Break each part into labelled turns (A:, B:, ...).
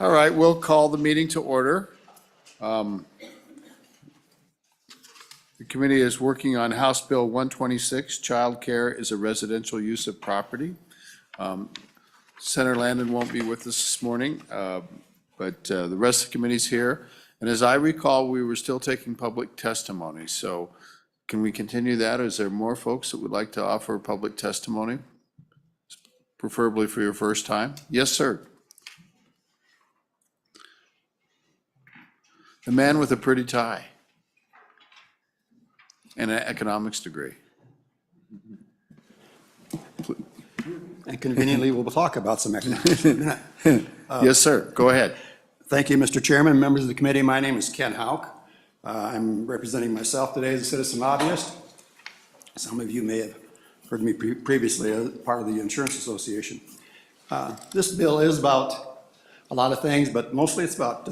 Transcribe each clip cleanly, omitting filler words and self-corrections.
A: All right, we'll call the meeting to order. The committee is working on House Bill 126, Childcare is a Residential Use of Property. Senator Landon won't be with us this morning, but the rest of the committee's here. And as I recall, we were still taking public testimony. So can we continue that? Is there more folks that would like to offer public testimony? Preferably for your first time? Yes, sir. The man with a pretty tie and an economics degree.
B: And conveniently, we'll talk about some economics in a minute.
A: Yes, sir. Go ahead.
B: Thank you, Mr. Chairman, members of the committee. My name is Ken Hauk. I'm representing myself today as a citizen lobbyist. Some of you may have heard me previously as part of the Insurance Association. This bill is about a lot of things, but mostly it's about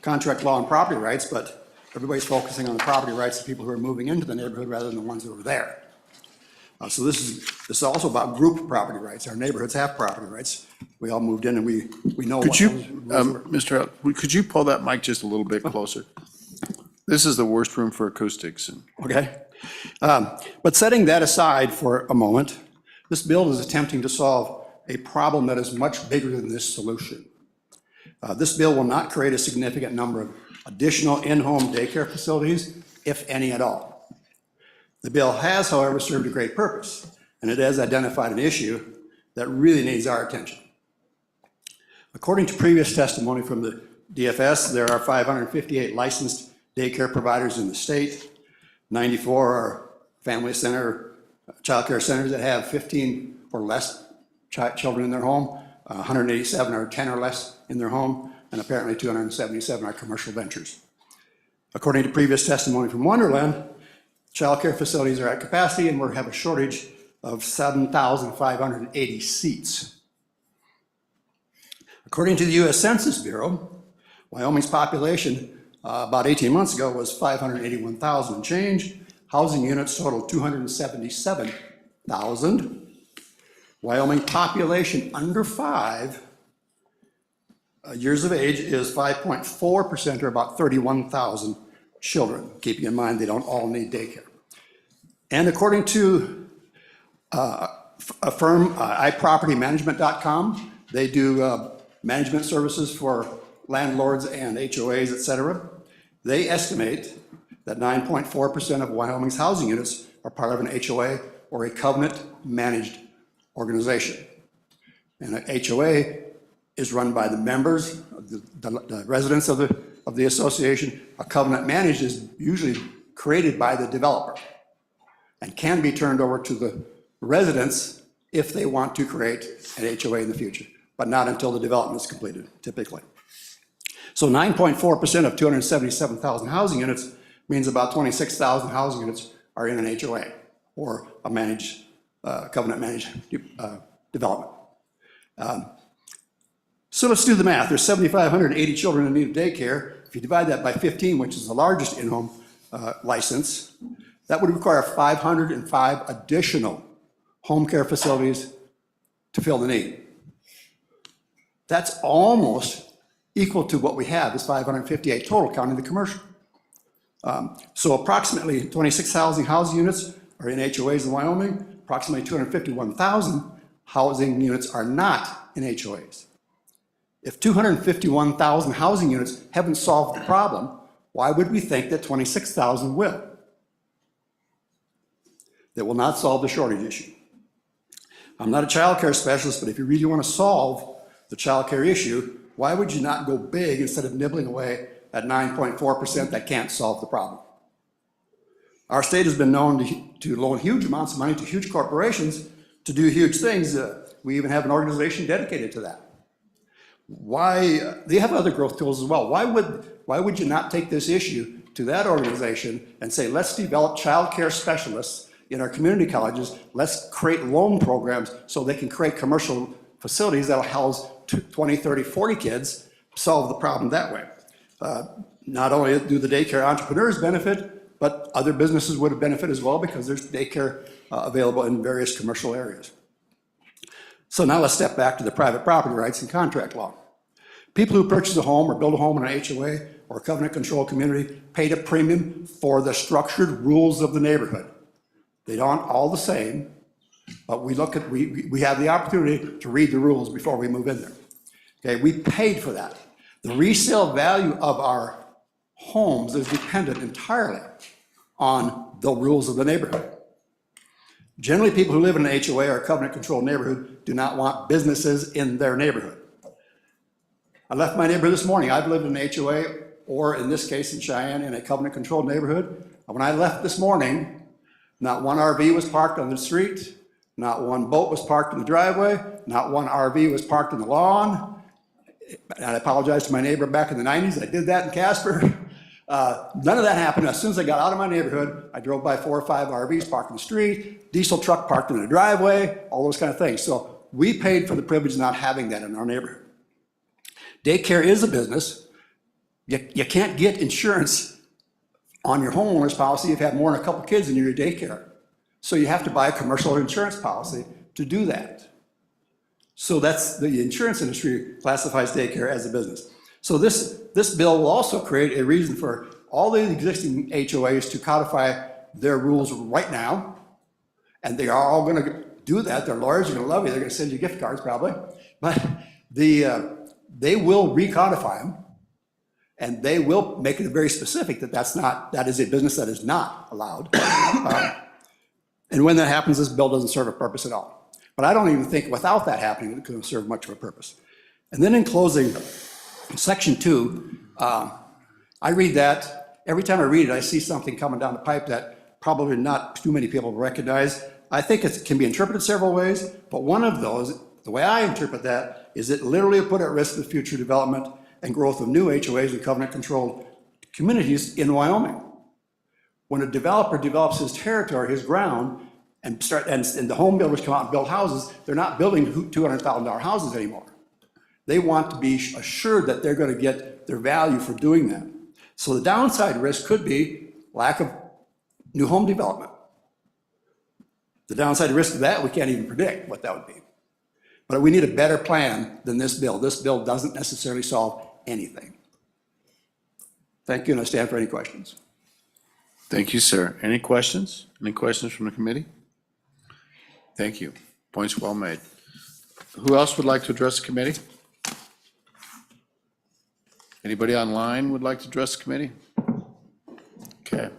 B: contract law and property rights, but everybody's focusing on the property rights of people who are moving into the neighborhood rather than the ones that were there. So this is also about group property rights. Our neighborhoods have property rights. We all moved in and we know
A: Could
B: what
A: you,
B: those were.
A: Mr. Huck, could you pull that mic just a little bit closer? This is the worst room for acoustics.
B: Okay. But setting that aside for a moment, this bill is attempting to solve a problem that is much bigger than this solution. This bill will not create a significant number of additional in-home daycare facilities, if any at all. The bill has, however, served a great purpose, and it has identified an issue that really needs our attention. According to previous testimony from the DFS, there are 558 licensed daycare providers in the state. 94 are family center, child care centers that have 15 or less children in their home. 187 are 10 or less in their home, and apparently 277 are commercial ventures. According to previous testimony from Wonderland, child care facilities are at capacity and we have a shortage of 7,580 seats. According to the U.S. Census Bureau, Wyoming's population about 18 months ago was 581,000 and change. Housing units total 277,000. Wyoming population under 5 years of age is 5.4%, or about 31,000 children, keeping in mind they don't all need daycare. And according to a firm, iPropertyManagement.com, they do management services for landlords and HOAs, et cetera. They estimate that 9.4% of Wyoming's housing units are part of an HOA or a covenant-managed organization. And an HOA is run by the members, the residents of the association. A covenant managed is usually created by the developer and can be turned over to the residents if they want to create an HOA in the future, but not until the development is completed, typically. So 9.4% of 277,000 housing units means about 26,000 housing units are in an HOA or a managed, covenant managed development. So let's do the math. There's 7,580 children in need of daycare. If you divide that by 15, which is the largest in-home license, that would require 505 additional home care facilities to fill the need. That's almost equal to what we have, is 558 total, counting the commercial. So approximately 26,000 housing units are in HOAs in Wyoming. Approximately 251,000 housing units are not in HOAs. If 251,000 housing units haven't solved the problem, why would we think that 26,000 will? That will not solve the shortage issue. I'm not a child care specialist, but if you really want to solve the child care issue, why would you not go big instead of nibbling away at 9.4% that can't solve the problem? Our state has been known to loan huge amounts of money to huge corporations to do huge things. We even have an organization dedicated to that. Why, they have other growth tools as well. Why would you not take this issue to that organization and say, let's develop child care specialists in our community colleges, let's create loan programs so they can create commercial facilities that'll house 20, 30, 40 kids, solve the problem that way. Not only do the daycare entrepreneurs benefit, but other businesses would benefit as well because there's daycare available in various commercial areas. So now let's step back to the private property rights and contract law. People who purchase a home or build a home in an HOA or a covenant control community paid a premium for the structured rules of the neighborhood. They aren't all the same, but we have the opportunity to read the rules before we move in there. Okay, we paid for that. The resale value of our homes is dependent entirely on the rules of the neighborhood. Generally, people who live in an HOA or a covenant-controlled neighborhood do not want businesses in their neighborhood. I left my neighborhood this morning. I've lived in an HOA, or in this case in Cheyenne, in a covenant-controlled neighborhood. When I left this morning, not one RV was parked on the street, not one boat was parked in the driveway, not one RV was parked in the lawn. And I apologize to my neighbor back in the 90s. I did that in Casper. None of that happened. As soon as I got out of my neighborhood, I drove by 4 or 5 RVs parked in the street, diesel truck parked in the driveway, all those kind of things. So we paid for the privilege of not having that in our neighborhood. Daycare is a business. You can't get insurance on your homeowner's policy if you have more than a couple kids in your daycare. So you have to buy a commercial insurance policy to do that. So that's the insurance industry classifies daycare as a business. So this bill will also create a reason for all the existing HOAs to codify their rules right now. And they are all going to do that. Their lawyers are going to love you. They're going to send you gift cards probably. But they will recodify them. And they will make it very specific that is a business that is not allowed. And when that happens, this bill doesn't serve a purpose at all. But I don't even think without that happening, it's going to serve much of a purpose. And then in closing, Section 2, I read that. Every time I read it, I see something coming down the pipe that probably not too many people recognize. I think it can be interpreted several ways, but one of those, the way I interpret that, is it literally put at risk the future development and growth of new HOAs and covenant-controlled communities in Wyoming. When a developer develops his territory, his ground, and the home builders come out and build houses, they're not building $200,000 houses anymore. They want to be assured that they're going to get their value for doing that. So the downside risk could be lack of new home development. The downside risk of that, we can't even predict what that would be. But we need a better plan than this bill. This bill doesn't necessarily solve anything. Thank you, and I stand for any questions.
A: Thank you, sir. Any questions? Any questions from the committee? Thank you. Points well made. Who else would like to address the committee? Anybody online would like to address the committee? Okay.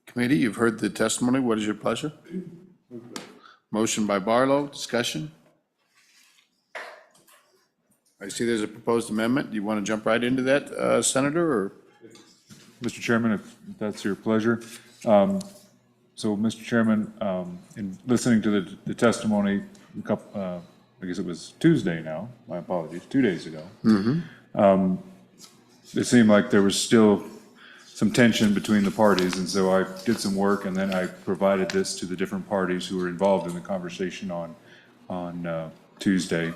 A: Committee, you've heard the testimony. What is your pleasure? Motion by Barlow, discussion. I see there's a proposed amendment. Do you want to jump right into that, Senator, or?
C: Mr. Chairman, if that's your pleasure. So, Mr. Chairman, in listening to the testimony, I guess it was Tuesday now, my apologies, 2 days ago, it seemed like there was still some tension between the parties, and so I did some work, and then I provided this to the different parties who were involved in the conversation on Tuesday.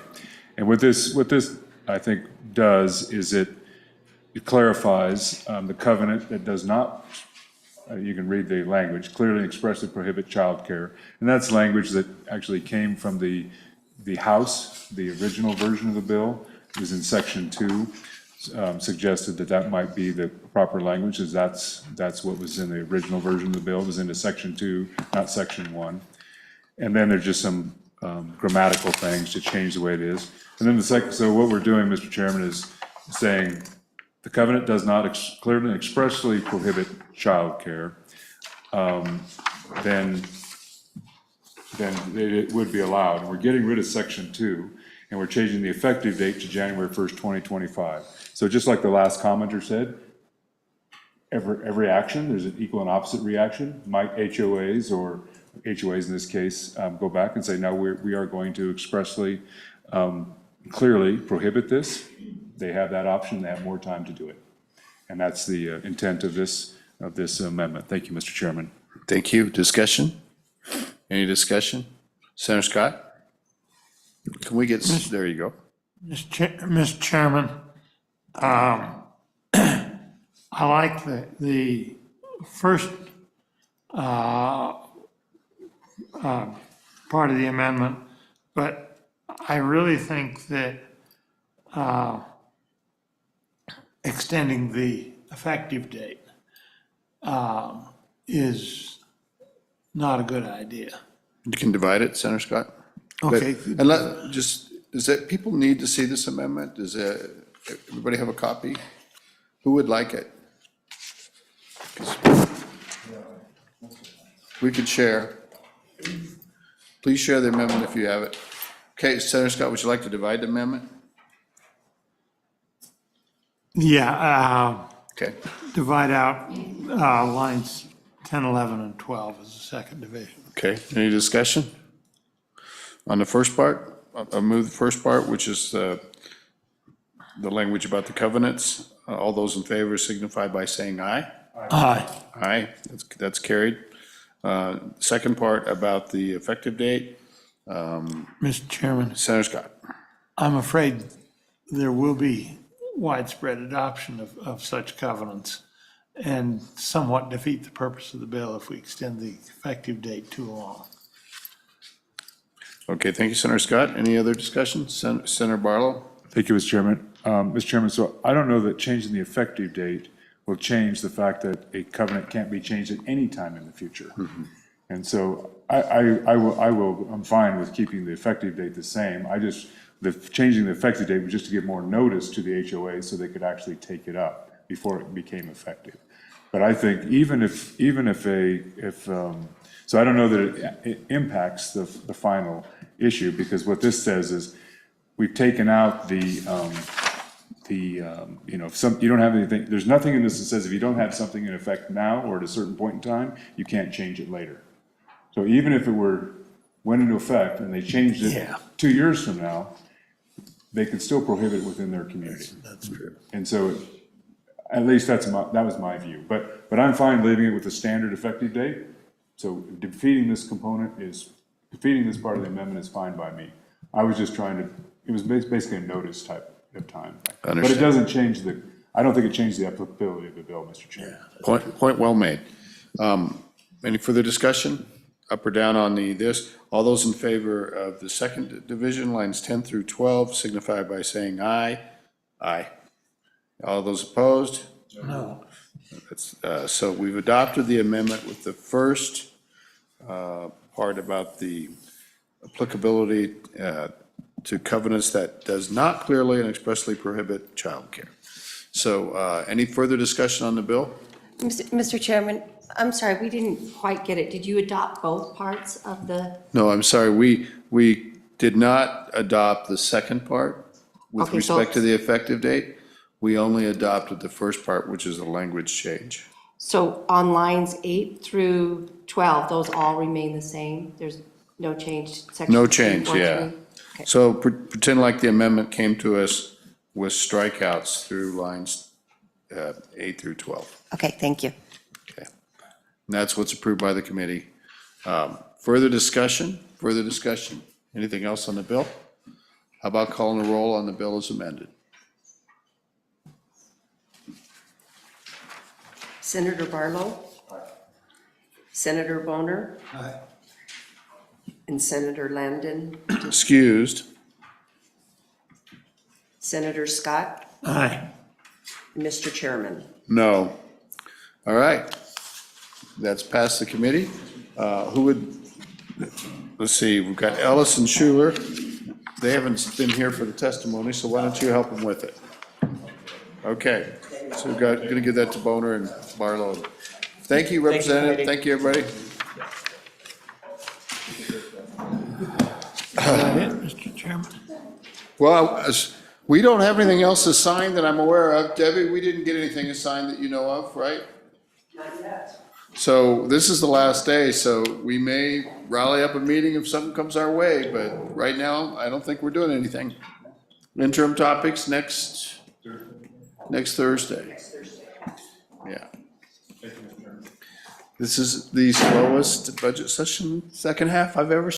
C: And what this I think does is it clarifies the covenant that does not, you can read the language, clearly and expressly prohibit childcare. And that's language that actually came from the House, the original version of the bill. It was in Section 2, suggested that might be the proper language, as that's what was in the original version of the bill. It was into Section 2, not Section 1. And then there's just some grammatical things to change the way it is. And then so what we're doing, Mr. Chairman, is saying the covenant does not clearly and expressly prohibit childcare, then it would be allowed. And we're getting rid of Section 2, and we're changing the effective date to January 1st, 2025. So just like the last commenter said, every action, there's an equal and opposite reaction. Might HOAs, or HOAs in this case, go back and say, no, we are going to expressly, clearly prohibit this. They have that option. They have more time to do it. And that's the intent of this amendment. Thank you, Mr. Chairman.
A: Thank you. Discussion? Any discussion? Senator Scott? Can we get, there you go.
D: Mr. Chairman, I like the first part of the amendment, but I really think that extending the effective date is not a good idea.
A: You can divide it, Senator Scott. But-
D: Okay.
A: And does that, people need to see this amendment? Does everybody have a copy? Who would like it? We could share. Please share the amendment if you have it. Okay, Senator Scott, would you like to divide the amendment?
D: Yeah,
A: Okay,
D: divide out lines 10, 11, and 12 as a second division.
A: okay. Any discussion? On the first part, I'll move the first part, which is the language about the covenants. All those in favor signify by saying aye.
D: Aye.
A: Aye, that's carried. Second part about the effective date,
D: Mr. Chairman,
A: Senator Scott.
D: I'm afraid there will be widespread adoption of such covenants and somewhat defeat the purpose of the bill if we extend the effective date too long.
A: Okay, thank you, Senator Scott. Any other discussion? Senator Barlow?
C: Thank you, Mr. Chairman. Mr. Chairman, so I don't know that changing the effective date will change the fact that a covenant can't be changed at any time in the future. And so I'm fine with keeping the effective date the same. Changing the effective date was just to give more notice to the HOA so they could actually take it up before it became effective. But I think so I don't know that it impacts the final issue, because what this says is we've taken out if you don't have anything, there's nothing in this that says if you don't have something in effect now or at a certain point in time, you can't change it later. So even if it went into effect and they changed it 2 years from now, they could still prohibit it within their community.
D: That's true.
C: And so at least that was my view. But I'm fine leaving it with a standard effective date. So defeating this part of the amendment is fine by me. I was just it was basically a notice type of time. But it doesn't change I don't think it changed the applicability of the bill, Mr. Chair.
A: Point well made. Any further discussion? Up or down on this? All those in favor of the second division, lines 10 through 12, signify by saying aye. Aye. All those opposed?
D: No.
A: So we've adopted the amendment with the first part about the applicability to covenants that does not clearly and expressly prohibit childcare. So any further discussion on the bill?
E: Mr. Chairman, I'm sorry, we didn't quite get it. Did you adopt both parts of the?
A: No, I'm sorry, we did not adopt the second part with
E: Okay, so-
A: respect to the effective date. We only adopted the first part, which is a language change.
E: So on lines 8 through 12, those all remain the same? There's no change?
A: No change, yeah.
E: Okay.
A: So pretend like the amendment came to us with strikeouts through lines 8 through 12.
E: Okay, thank you.
A: Okay. And that's what's approved by the committee. Further discussion? Anything else on the bill? How about calling the roll on the bill as amended?
E: Senator Barlow? Senator Bonner?
B: Aye.
E: And Senator Landon?
A: Excused.
E: Senator Scott?
D: Aye.
E: Mr. Chairman?
A: No. All right. That's passed the committee. Who would, let's see, we've got Ellis and Schuler. They haven't been here for the testimony, so why don't you help them with it? Okay, so we're going to give that to Boner and Barlow. Thank you, Representative. Thank you, everybody.
D: Is that it, Mr. Chairman?
A: Well, we don't have anything else assigned that I'm aware of. Debbie, we didn't get anything assigned that you know of, right?
E: Not yet.
A: So this is the last day, so we may rally up a meeting if something comes our way, but right now, I don't think we're doing anything. Interim topics next Thursday. Yeah. This is the slowest budget session, second half I've ever